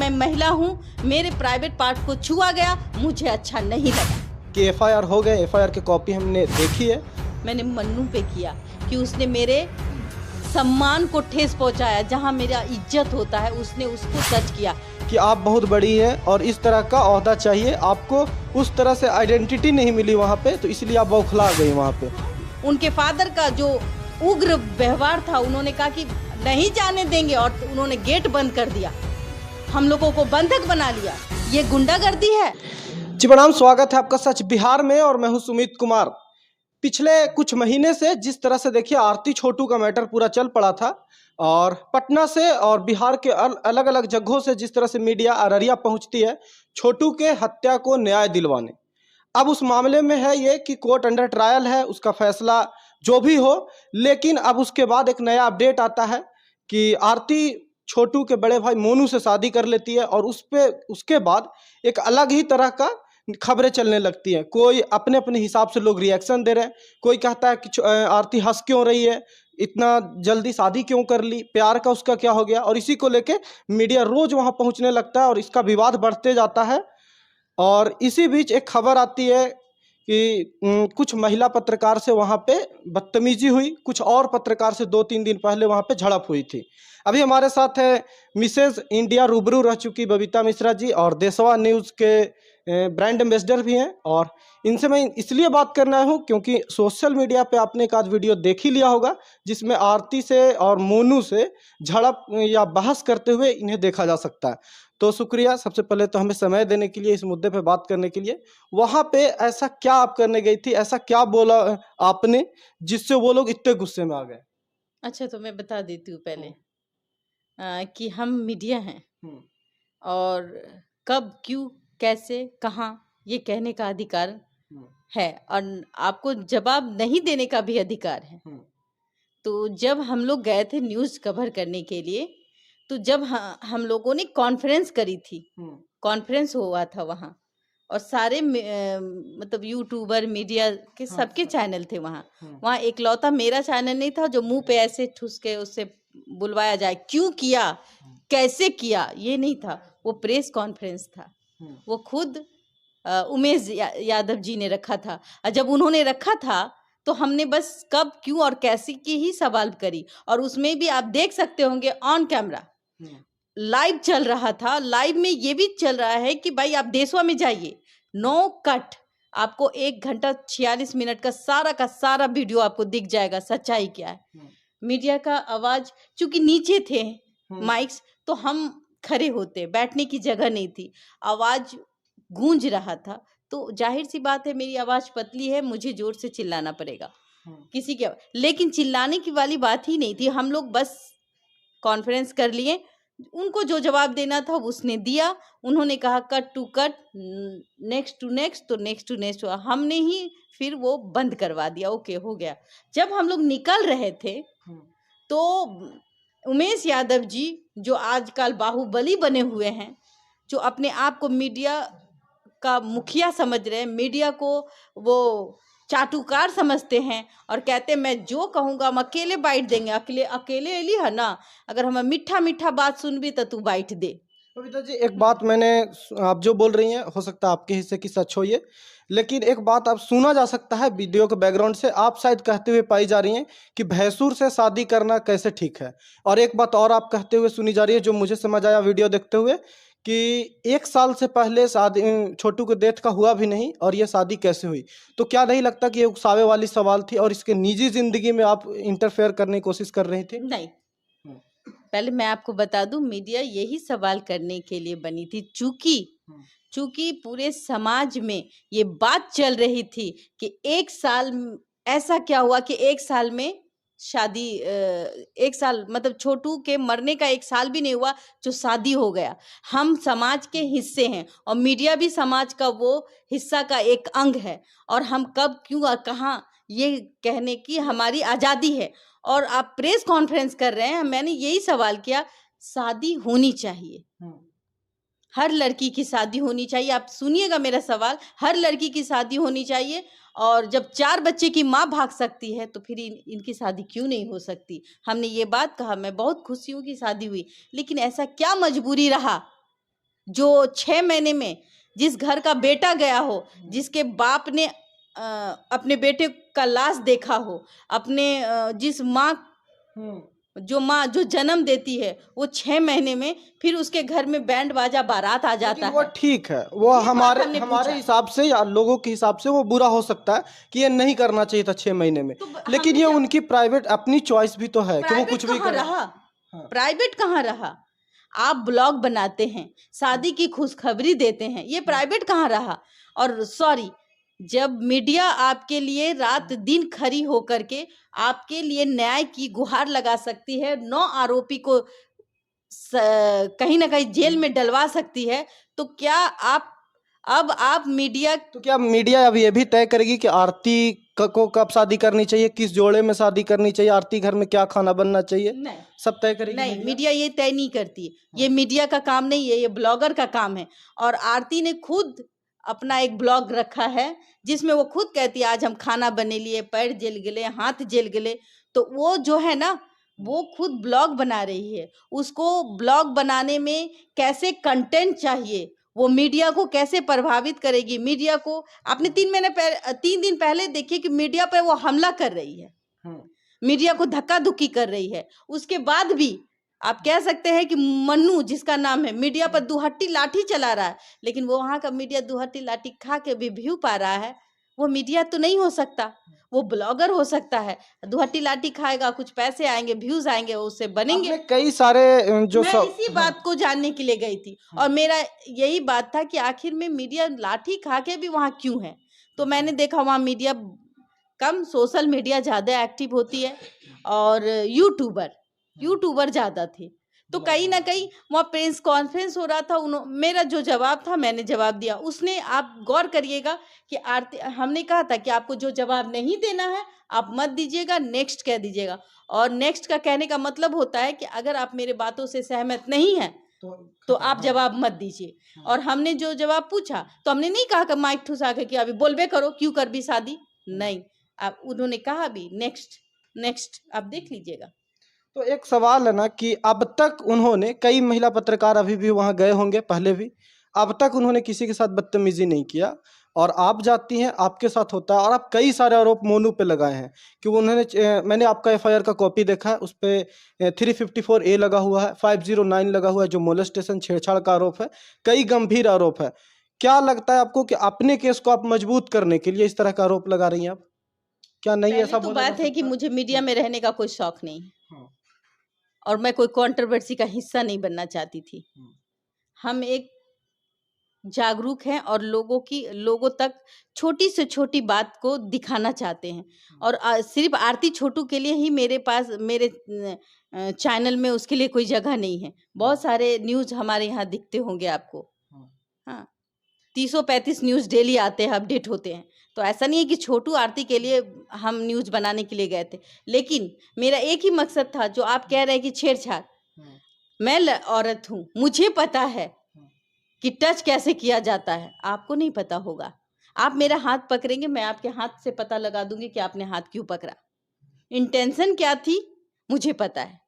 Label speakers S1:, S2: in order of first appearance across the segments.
S1: मैं महिला हूँ, मेरे प्राइवेट पार्ट को छुआ गया, मुझे अच्छा नहीं लगा।
S2: कि एफआईआर हो गए, एफआईआर की कॉपी हमने देखी है।
S1: मैंने मन्नू पे किया कि उसने मेरे सम्मान को ठेस पहुंचाया, जहां मेरा इज्जत होता है उसने उसको टच किया।
S2: कि आप बहुत बड़ी है और इस तरह का ओहदा चाहिए आपको, उस तरह से आइडेंटिटी नहीं मिली वहाँ पे, तो इसलिए आप बौखला गई वहाँ पे।
S1: उनके फादर का जो उग्र व्यवहार था, उन्होंने कहा कि नहीं जाने देंगे और उन्होंने गेट बंद कर दिया, हम लोगों को बंधक बना लिया। ये गुंडागर्दी है।
S2: जी प्रणाम, स्वागत है आपका सच बिहार में और मैं हूँ सुमित कुमार। पिछले कुछ महीने से जिस तरह से देखिए आरती छोटू का मैटर पूरा चल पड़ा था और पटना से और बिहार के अलग अलग जगहों से जिस तरह से मीडिया अररिया पहुंचती है छोटू के हत्या को न्याय दिलवाने। अब उस मामले में है ये कि कोर्ट अंडर ट्रायल है, उसका फैसला जो भी हो, लेकिन अब उसके बाद एक नया अपडेट आता है कि आरती छोटू के बड़े भाई मोनू से शादी कर लेती है और उसके बाद एक अलग ही तरह का खबरें चलने लगती हैं। कोई अपने अपने हिसाब से लोग रिएक्शन दे रहे हैं, कोई कहता है कि आरती हंस क्यों रही है, इतना जल्दी शादी क्यों कर ली, प्यार का उसका क्या हो गया, और इसी को लेके मीडिया रोज वहां पहुंचने लगता है और इसका विवाद बढ़ते जाता है। और इसी बीच एक खबर आती है कि कुछ महिला पत्रकार से वहां पे बदतमीजी हुई, कुछ और पत्रकार से 2-3 दिन पहले वहां पे झड़प हुई थी। अभी हमारे साथ है मिसेज इंडिया रूबरू रह चुकी बबीता मिश्रा जी और देशवा न्यूज़ के ब्रांड एम्बेसडर भी हैं, और इनसे मैं इसलिए बात करना हूं क्योंकि सोशल मीडिया पे आपने एक आध वीडियो देख ही लिया होगा जिसमें आरती से और मोनू से झड़प या बहस करते हुए इन्हें देखा जा सकता है। तो शुक्रिया सबसे पहले तो हमें समय देने के लिए, इस मुद्दे पे बात करने के लिए। वहाँ पे ऐसा क्या आप करने गई थी, ऐसा क्या बोला आपने जिससे वो लोग इतने गुस्से में आ गए?
S1: अच्छा, तो मैं बता देती हूँ पहले कि हम मीडिया हैं और कब, क्यों, कैसे, कहाँ, ये कहने का अधिकार है और आपको जवाब नहीं देने का भी अधिकार है। तो जब हम लोग गए थे न्यूज़ कवर करने के लिए, तो जब हम लोगों ने कॉन्फ्रेंस करी थी, कॉन्फ्रेंस हुआ था वहाँ और सारे मतलब यूट्यूबर मीडिया के सबके चैनल थे वहाँ। वहाँ एकलौता मेरा चैनल नहीं था जो मुंह पे ऐसे ठुस के उससे बुलवाया जाए, क्यों किया, कैसे किया, ये नहीं था। वो प्रेस कॉन्फ्रेंस था, वो खुद उमेश यादव जी ने रखा था। और जब उन्होंने रखा था तो हमने बस कब, क्यों और कैसे की ही सवाल करी। और उसमें भी आप देख सकते होंगे ऑन कैमरा लाइव चल रहा था। लाइव में ये भी चल रहा है कि भाई आप देशवा में जाइए, नो कट, आपको 1 घंटा 46 मिनट का सारा वीडियो आपको दिख जाएगा, सच्चाई क्या है। मीडिया का आवाज चूंकि नीचे थे माइक्स, तो हम खड़े होते, बैठने की जगह नहीं थी, आवाज गूंज रहा था। तो जाहिर सी बात है मेरी आवाज पतली है, मुझे जोर से चिल्लाना पड़ेगा किसी के, लेकिन चिल्लाने की वाली बात ही नहीं थी। हम लोग बस कॉन्फ्रेंस कर लिए, उनको जो जवाब देना था उसने दिया। उन्होंने कहा cut to cut, next to next, तो नेक्स्ट टू नेक्स्ट हमने ही फिर वो बंद करवा दिया, ओके हो गया। जब हम लोग निकल रहे थे तो उमेश यादव जी जो आजकल बाहुबली बने हुए हैं, जो अपने आप को मीडिया का मुखिया समझ रहे हैं, मीडिया को वो चाटुकार समझते हैं और कहते हैं मैं जो कहूँगा हम अकेले बाइट देंगे, अकेले एली है ना, अगर हम मीठा मीठा बात सुनबी तो तू बाइट दे।
S2: बबीता जी, एक बात मैंने, आप जो बोल रही हैं हो सकता है आपके हिस्से की सच हो ये, लेकिन एक बात आप सुना जा सकता है वीडियो के बैकग्राउंड से, आप शायद कहते हुए पाई जा रही हैं कि भैंसुर से शादी करना कैसे ठीक है। और एक बात और आप कहते हुए सुनी जा रही है जो मुझे समझ आया वीडियो देखते हुए, कि 1 साल से पहले शादी छोटू के डेथ का हुआ भी नहीं और ये शादी कैसे हुई। तो क्या नहीं लगता कि ये उकसावे वाली सवाल थी और इसके निजी जिंदगी में आप इंटरफेयर करने की कोशिश कर रही थी?
S1: नहीं, पहले मैं आपको बता दूं, मीडिया यही सवाल करने के लिए बनी थी, चूंकि पूरे समाज में ये बात चल रही थी कि 1 साल ऐसा क्या हुआ कि 1 साल में शादी, 1 साल मतलब छोटू के मरने का 1 साल भी नहीं हुआ जो शादी हो गया। हम समाज के हिस्से हैं और मीडिया भी समाज का वो हिस्सा का एक अंग है, और हम कब, क्यों और कहाँ ये कहने की हमारी आज़ादी है। और आप प्रेस कॉन्फ्रेंस कर रहे हैं, मैंने यही सवाल किया, शादी होनी चाहिए, हर लड़की की शादी होनी चाहिए। आप सुनिएगा मेरा सवाल, हर लड़की की शादी होनी चाहिए, और जब 4 बच्चे की माँ भाग सकती है तो फिर इनकी शादी क्यों नहीं हो सकती। हमने ये बात कहा, मैं बहुत खुशी हूँ कि शादी हुई, लेकिन ऐसा क्या मजबूरी रहा जो 6 महीने में जिस घर का बेटा गया हो, जिसके बाप ने अपने बेटे का लाश देखा हो, अपने जिस माँ जो जन्म देती है, वो 6 महीने में फिर उसके घर में बैंड बाजा बारात आ जाता है।
S2: वो ठीक है, वो हमारे हिसाब से या लोगों के हिसाब से वो बुरा हो सकता है कि ये नहीं करना चाहिए था 6 महीने में, लेकिन ये उनकी प्राइवेट अपनी चॉइस भी तो है कि वो कुछ भी कर
S1: रहा। प्राइवेट कहाँ रहा? आप ब्लॉग बनाते हैं, शादी की खुशखबरी देते हैं, ये प्राइवेट कहाँ रहा? और सॉरी, जब मीडिया आपके लिए रात दिन खड़ी होकर के आपके लिए न्याय की गुहार लगा सकती है, 9 आरोपी को कहीं ना कहीं जेल में डलवा सकती है, तो क्या आप मीडिया,
S2: तो क्या मीडिया अब ये भी तय करेगी कि आरती को कब शादी करनी चाहिए, किस जोड़े में शादी करनी चाहिए, आरती घर में क्या खाना बनना चाहिए?
S1: नहीं,
S2: सब तय करेगी?
S1: नहीं, मीडिया ये तय नहीं करती है। ये मीडिया का काम नहीं है, ये ब्लॉगर का काम है। और आरती ने खुद अपना एक ब्लॉग रखा है जिसमें वो खुद कहती है आज हम खाना बने लिए, पैर जल गए, हाथ जल गए। तो वो जो है ना, वो खुद ब्लॉग बना रही है। उसको ब्लॉग बनाने में कैसे कंटेंट चाहिए, वो मीडिया को कैसे प्रभावित करेगी, मीडिया को आपने 3 दिन पहले देखिए कि मीडिया पर वो हमला कर रही है, मीडिया को धक्का धुक्की कर रही है। उसके बाद भी आप कह सकते हैं कि मन्नू जिसका नाम है, मीडिया पर दुहट्टी लाठी चला रहा है, लेकिन वो वहां का मीडिया दुहट्टी लाठी खा के भी व्यू पा रहा है। वो मीडिया तो नहीं हो सकता, वो ब्लॉगर हो सकता है। दुहट्टी लाठी खाएगा, कुछ पैसे आएंगे, व्यूज आएंगे, उससे बनेंगे
S2: कई सारे जो
S1: मैं इसी बात को जानने के लिए गई थी और मेरा यही बात था कि आखिर में मीडिया लाठी खा के भी वहां क्यों है। तो मैंने देखा वहां मीडिया कम, सोशल मीडिया ज्यादा एक्टिव होती है और यूट्यूबर ज्यादा थे। तो कहीं ना कहीं वहाँ प्रेस कॉन्फ्रेंस हो रहा था, मेरा जो जवाब था मैंने जवाब दिया। उसने, आप गौर करिएगा कि आरती, हमने कहा था कि आपको जो जवाब नहीं देना है आप मत दीजिएगा, नेक्स्ट कह दीजिएगा। और नेक्स्ट का कहने का मतलब होता है कि अगर आप मेरे बातों से सहमत नहीं हैं तो आप जवाब मत दीजिए। और हमने जो जवाब पूछा तो हमने नहीं कहा कि माइक ठुसा के कि अभी बोलबे करो, क्यों कर भी शादी, नहीं। आप उन्होंने कहा भी नेक्स्ट आप देख लीजिएगा।
S2: तो एक सवाल है ना कि अब तक उन्होंने, कई महिला पत्रकार अभी भी वहां गए होंगे पहले भी, अब तक उन्होंने किसी के साथ बदतमीजी नहीं किया, और आप जाती हैं आपके साथ होता है। और आप कई सारे आरोप मोनू पे लगाए हैं कि उन्होंने, मैंने आपका एफआईआर का कॉपी देखा है, उस पर 354A लगा हुआ है, 509 लगा हुआ है, जो मोलेस्टेशन छेड़छाड़ का आरोप है, कई गंभीर आरोप है। क्या लगता है आपको कि अपने केस को आप मजबूत करने के लिए इस तरह का आरोप लगा रही हैं आप? क्या नहीं ऐसा
S1: तो बात है कि मुझे मीडिया में रहने का कोई शौक नहीं और मैं कोई कंट्रोवर्सी का हिस्सा नहीं बनना चाहती थी। हम एक जागरूक हैं और लोगों तक छोटी से छोटी बात को दिखाना चाहते हैं। और सिर्फ आरती छोटू के लिए ही मेरे पास, मेरे चैनल में उसके लिए कोई जगह नहीं है। बहुत सारे न्यूज हमारे यहाँ दिखते होंगे आपको। हाँ, 335 न्यूज डेली आते हैं, अपडेट होते हैं। तो ऐसा नहीं है कि छोटू आरती के लिए हम न्यूज बनाने के लिए गए थे, लेकिन मेरा एक ही मकसद था, जो आप कह रहे हैं कि छेड़छाड़, मैं औरत हूँ, मुझे पता है कि टच कैसे किया जाता है, आपको नहीं पता होगा। आप मेरा हाथ पकड़ेंगे, मैं आपके हाथ से पता लगा दूंगी कि आपने हाथ क्यों पकड़ा, इंटेंशन क्या थी, मुझे पता है।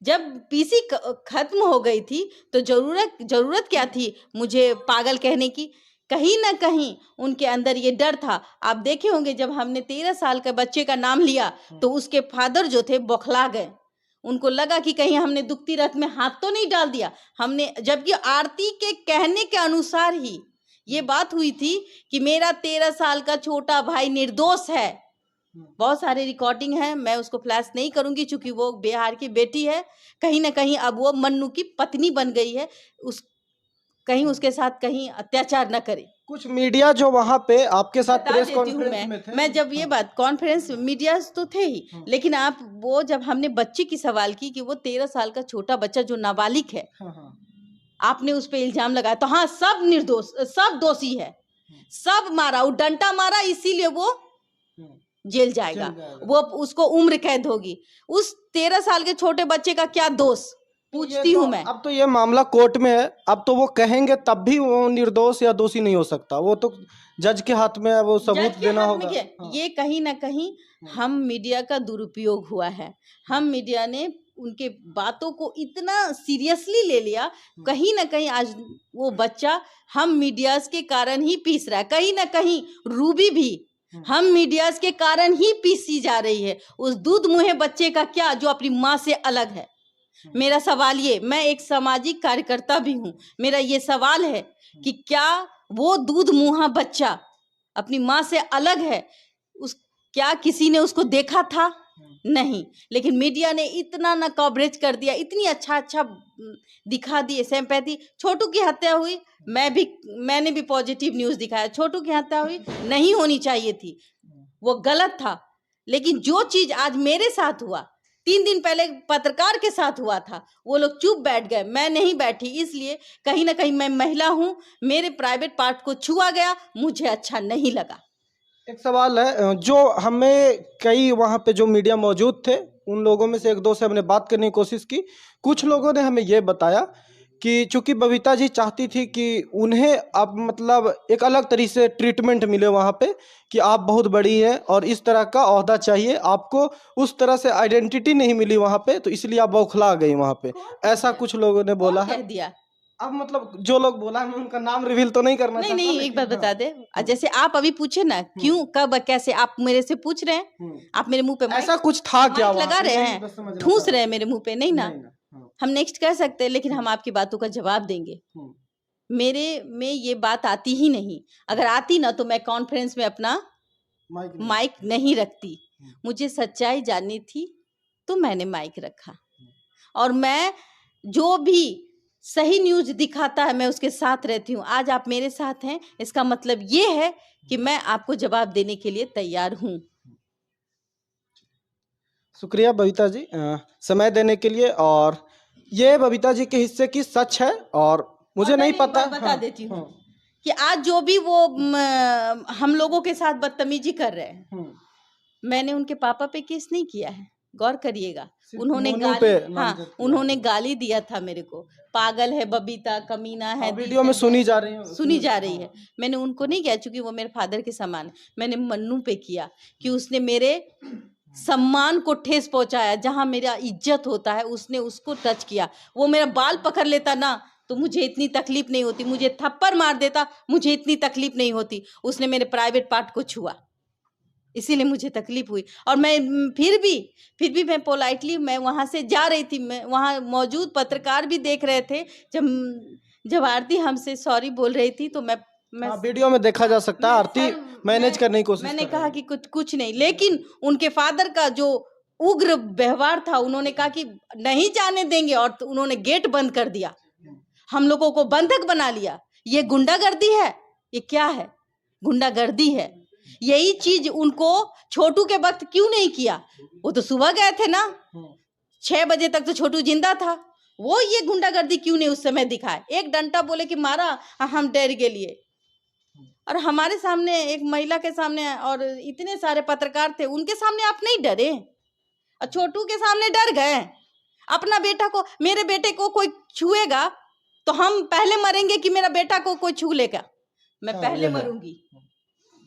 S1: जब पीसी खत्म हो गई थी तो जरूरत क्या थी मुझे पागल कहने की? कहीं ना कहीं उनके अंदर ये डर था। आप देखे होंगे जब हमने 13 साल के बच्चे का नाम लिया तो उसके फादर जो थे बौखला गए, उनको लगा कि कहीं हमने दुखती रथ में हाथ तो नहीं डाल दिया हमने, जबकि आरती के कहने के अनुसार ही ये बात हुई थी कि मेरा 13 साल का छोटा भाई निर्दोष है। बहुत सारे रिकॉर्डिंग है, मैं उसको फ्लैश नहीं करूंगी क्योंकि वो बिहार की बेटी है। कहीं ना कहीं अब वो मन्नू की पत्नी बन गई है, कहीं उसके साथ कहीं अत्याचार न करे।
S2: कुछ मीडिया जो वहां पे आपके साथ प्रेस कॉन्फ्रेंस में थे,
S1: मैं जब ये बात, कॉन्फ्रेंस मीडिया तो थे ही, लेकिन आप वो जब हमने बच्चे की सवाल की कि वो 13 साल का छोटा बच्चा जो नाबालिग है, आपने उस पर इल्जाम लगाया, तो हाँ सब निर्दोष, सब दोषी है, सब मारा, वो डंटा मारा इसीलिए वो जेल जाएगा, वो उसको उम्र कैद होगी। उस 13 साल के छोटे बच्चे का क्या दोष, पूछती हूँ मैं।
S2: अब तो ये मामला कोर्ट में है, अब तो वो कहेंगे तब भी वो निर्दोष या दोषी नहीं हो सकता, वो तो जज के हाथ में है, वो सबूत देना होगा।
S1: ये कहीं ना कहीं हम मीडिया का दुरुपयोग हुआ है। हम मीडिया ने उनके बातों को इतना सीरियसली ले लिया, कहीं ना कहीं आज वो बच्चा हम मीडियाज के कारण ही पीस रहा है। कहीं ना कहीं रूबी भी हम मीडियाज के कारण ही पीसी जा रही है। उस दूध मुहे बच्चे का क्या जो अपनी माँ से अलग है। मेरा सवाल ये, मैं एक सामाजिक कार्यकर्ता भी हूँ, मेरा ये सवाल है कि क्या वो दूध मुहा बच्चा अपनी माँ से अलग है? क्या किसी ने उसको देखा था? नहीं। लेकिन मीडिया ने इतना ना कवरेज कर दिया, इतनी अच्छा दिखा दिए सिंपैथी। छोटू की हत्या हुई, मैंने भी पॉजिटिव न्यूज़ दिखाया। छोटू की हत्या हुई, नहीं होनी चाहिए थी, वो गलत था। लेकिन जो चीज आज मेरे साथ हुआ, 3 दिन पहले पत्रकार के साथ हुआ था, वो लोग चुप बैठ गए, मैं नहीं बैठी। इसलिए कहीं ना कहीं मैं महिला हूं, मेरे प्राइवेट पार्ट को छुआ गया, मुझे अच्छा नहीं लगा।
S2: एक सवाल है, जो हमें कई वहाँ पे जो मीडिया मौजूद थे उन लोगों में से 1-2 से हमने बात करने की कोशिश की। कुछ लोगों ने हमें ये बताया कि चूंकि बबीता जी चाहती थी कि उन्हें अब मतलब एक अलग तरीके से ट्रीटमेंट मिले वहाँ पे, कि आप बहुत बड़ी हैं और इस तरह का ओहदा चाहिए आपको, उस तरह से आइडेंटिटी नहीं मिली वहाँ पे, तो इसलिए आप बौखला गई वहाँ पे, ऐसा कुछ लोगों ने बोला है।
S1: कह दिया।
S2: अब मतलब जो लोग बोला है, उनका नाम रिवील तो नहीं करना चाहता।
S1: नहीं, एक बात बता दे, जैसे आप अभी पूछे ना, क्यों, कब, कैसे, आप मेरे से पूछ रहे हैं, आप मेरे मुंह पे
S2: ऐसा कुछ था क्या
S1: लगा रहे हैं, ठूस रहे हैं मेरे मुंह पे, नहीं ना। हम नेक्स्ट कह सकते हैं, लेकिन हम आपकी बातों का जवाब देंगे। मेरे में ये बात आती ही नहीं। अगर आती ना तो मैं कॉन्फ्रेंस में अपना माइक नहीं रखती। मुझे सच्चाई जाननी थी तो मैंने माइक रखा, और मैं जो भी सही न्यूज दिखाता है मैं उसके साथ रहती हूँ। आज आप मेरे साथ हैं, इसका मतलब ये है कि मैं आपको जवाब देने के लिए तैयार हूँ।
S2: शुक्रिया बबीता जी समय देने के लिए। और ये बबीता जी के हिस्से की सच है, और मुझे नहीं पता,
S1: बता देती हूँ कि आज जो भी वो हम लोगों के साथ बदतमीजी कर रहे हैं, मैंने उनके पापा पे केस नहीं किया है, गौर करिएगा। उन्होंने उन्होंने गाली दिया था मेरे को, पागल है बबीता, कमीना है,
S2: वीडियो में सुनी जा रही
S1: है। मैंने उनको नहीं किया, चूंकि वो मेरे फादर के समान है। मैंने मन्नू पे किया कि उसने मेरे सम्मान को ठेस पहुंचाया, जहां मेरा इज्जत होता है उसने उसको टच किया। वो मेरा बाल पकड़ लेता ना तो मुझे इतनी तकलीफ नहीं होती, मुझे थप्पड़ मार देता मुझे इतनी तकलीफ नहीं होती। उसने मेरे प्राइवेट पार्ट को छुआ, इसीलिए मुझे तकलीफ हुई। और मैं फिर भी मैं पोलाइटली, मैं वहां से जा रही थी, मैं वहां मौजूद पत्रकार भी देख रहे थे। जब आरती हमसे सॉरी बोल रही थी तो मैं
S2: वीडियो में देखा जा सकता है, आरती मैनेज करने की कोशिश,
S1: मैंने कहा कि कुछ नहीं। लेकिन उनके फादर का जो उग्र व्यवहार था, उन्होंने कहा कि नहीं जाने देंगे, और तो उन्होंने गेट बंद कर दिया, हम लोगों को बंधक बना लिया। ये गुंडागर्दी है, ये क्या है? गुंडागर्दी है। यही चीज उनको छोटू के वक्त क्यों नहीं किया? वो तो सुबह गए थे ना, 6 बजे तक तो छोटू जिंदा था। वो ये गुंडागर्दी क्यों नहीं उस समय दिखाए? एक डंडा बोले कि मारा, हम डर के लिए। और हमारे सामने, एक महिला के सामने, और इतने सारे पत्रकार थे, उनके सामने आप नहीं डरे, और छोटू के सामने डर गए। अपना बेटा को, मेरे बेटे को कोई छुएगा तो हम पहले मरेंगे कि मेरा बेटा को कोई छू लेगा? मैं पहले मरूंगी।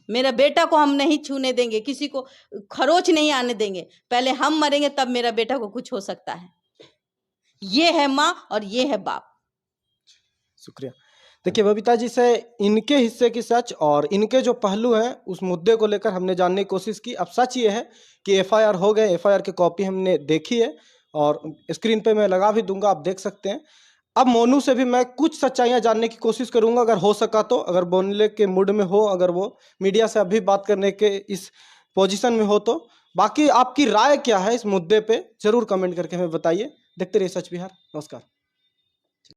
S1: मेरा बेटा को हम नहीं छूने देंगे, किसी को खरोच नहीं आने देंगे, पहले हम मरेंगे तब मेरा बेटा को कुछ हो सकता है। ये है माँ और ये है बाप।
S2: शुक्रिया। देखिए बबीता जी से इनके हिस्से की सच और इनके जो पहलू हैं उस मुद्दे को लेकर हमने जानने की कोशिश की। अब सच ये है कि एफआईआर हो गए, एफआईआर की कॉपी हमने देखी है और स्क्रीन पे मैं लगा भी दूंगा, आप देख सकते हैं। अब मोनू से भी मैं कुछ सच्चाइयां जानने की कोशिश करूंगा, अगर हो सका तो, अगर बोलने के मूड में हो, अगर वो मीडिया से अभी बात करने के इस पोजीशन में हो तो। बाकी आपकी राय क्या है इस मुद्दे पे, जरूर कमेंट करके हमें बताइए। देखते रहिए सच बिहार। नमस्कार।